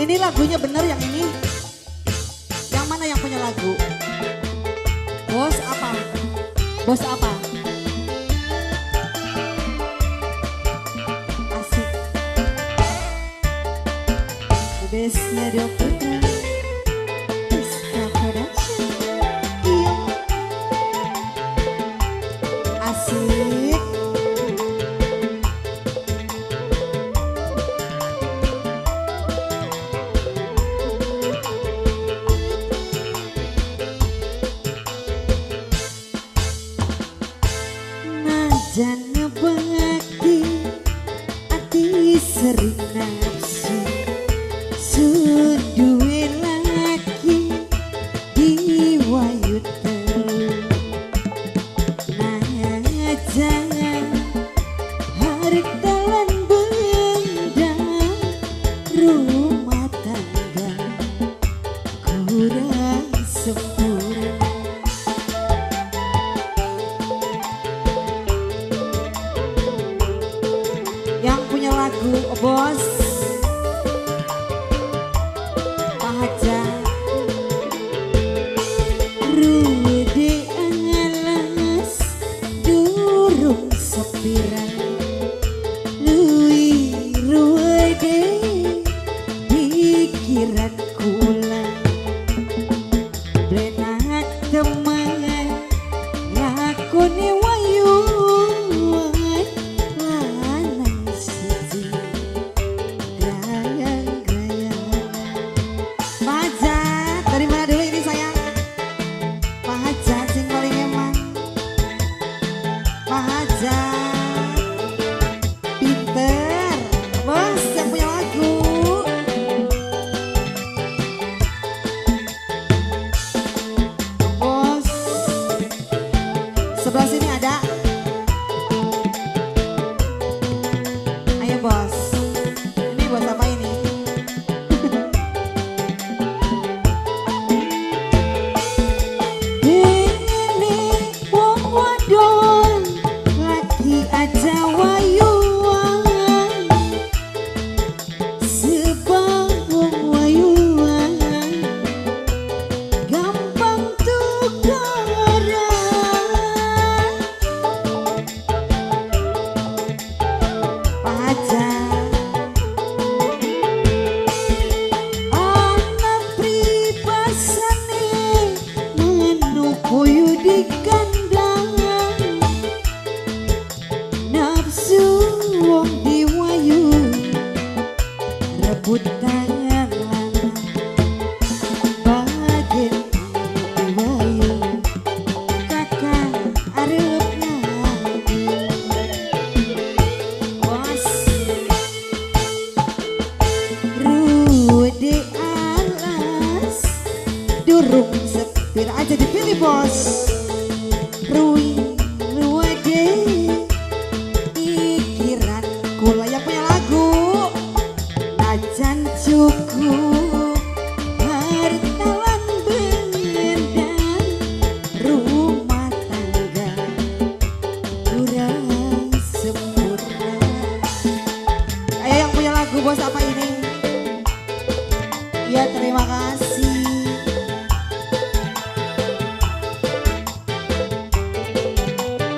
Ini lagunya bener yang ini. Yang mana yang punya lagu? Bos apa? Bos apa? Asik. Besnya Putra. Iska Production. Iya. Asik. Jana bakti ati sering nafsu suduwe laki diwayut nah jangan harta lan benda rumah tangga kurang sempurna. Yang punya lagu bos Pak Haja Rude alas durung sepiran Lui rude pikiran kula Blenak teman ngakuni wayu pinter, bos yang punya lagu. Bos, sebelah sini ada. Ayo bos, ini bos apa ini? Ini wong wadon lagi aja wayuan sebab wong wayuan gampang tukaran pacar anak pribasane menukoyu di kandang nafsu wong diwayu rebut tangan lanang bagian diwayu kakak arep ngaji bos rude alas durung sepir aja dipilih bos Rui rude pikiran kula yang punya lagu najan cukup harta lan benda rumah tangga kurang sempurna. Ayo yang punya lagu bos apa ini? Ya terima kasih.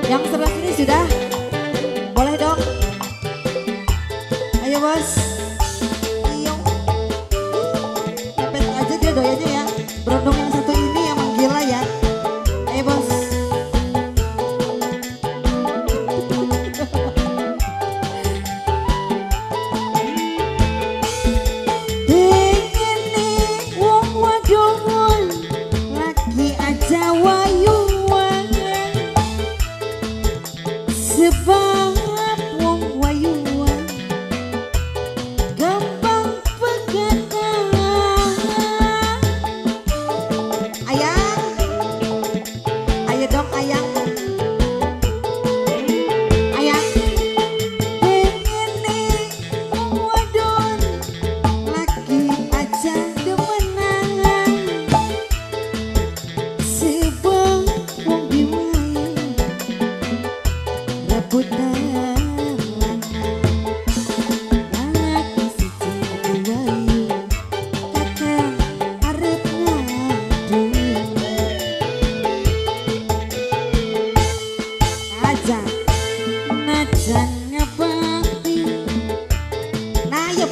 Yang sebelah sini sudah boleh dong. Ayo bos. Iyo. Pepet aja dia doyanya ya. Berondong yang satu ini emang gila ya. Ayo bos. Ini wong wadon lagi aja wayuan sebab wong wayuan gampang pegangan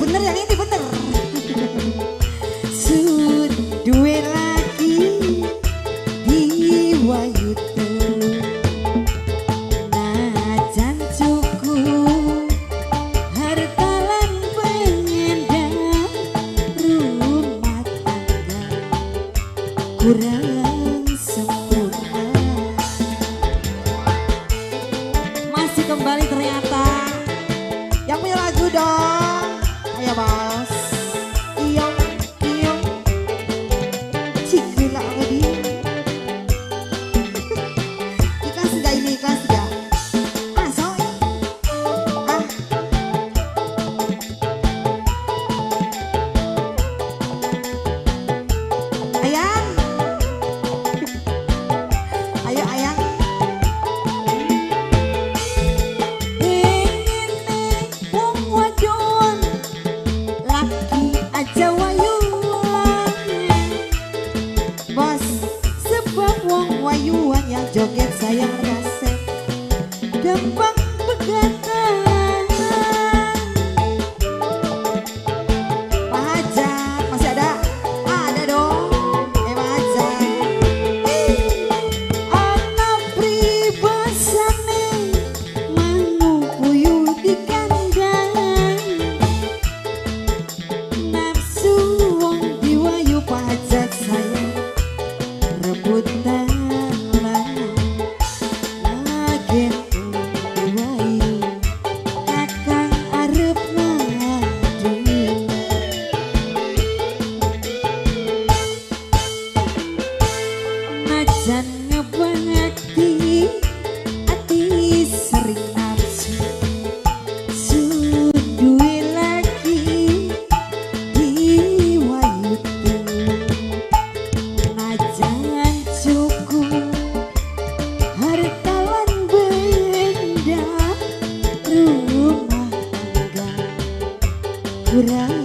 bener yang ini bener. Duwe lagi diwayu telu najan cukup harta lan pengendang rumah tangga kurang sempurna. Masih kembali ternyata yang punya lagu dong. Ayo bos. Iyong iyong cikila lagi. Ikhlas gak ini, ikhlas gak? Masuk ah. Ayang. Ayo ayang. Bos, sebab wong wayuan yang joget sayang rasem gampang pegangan. Pak Hajat masih ada? Ada dong. Pak Hajat. Anak pribasane mangu kuyu di kandang. Nafsu wong diwayu Pak Hajat sayang rebutan lagi diwayu kakang arep ngadu najan ngebangati ati sering nafsu duwe lagi diwayu telu najan cukup harta lan benda rumah tangga kurang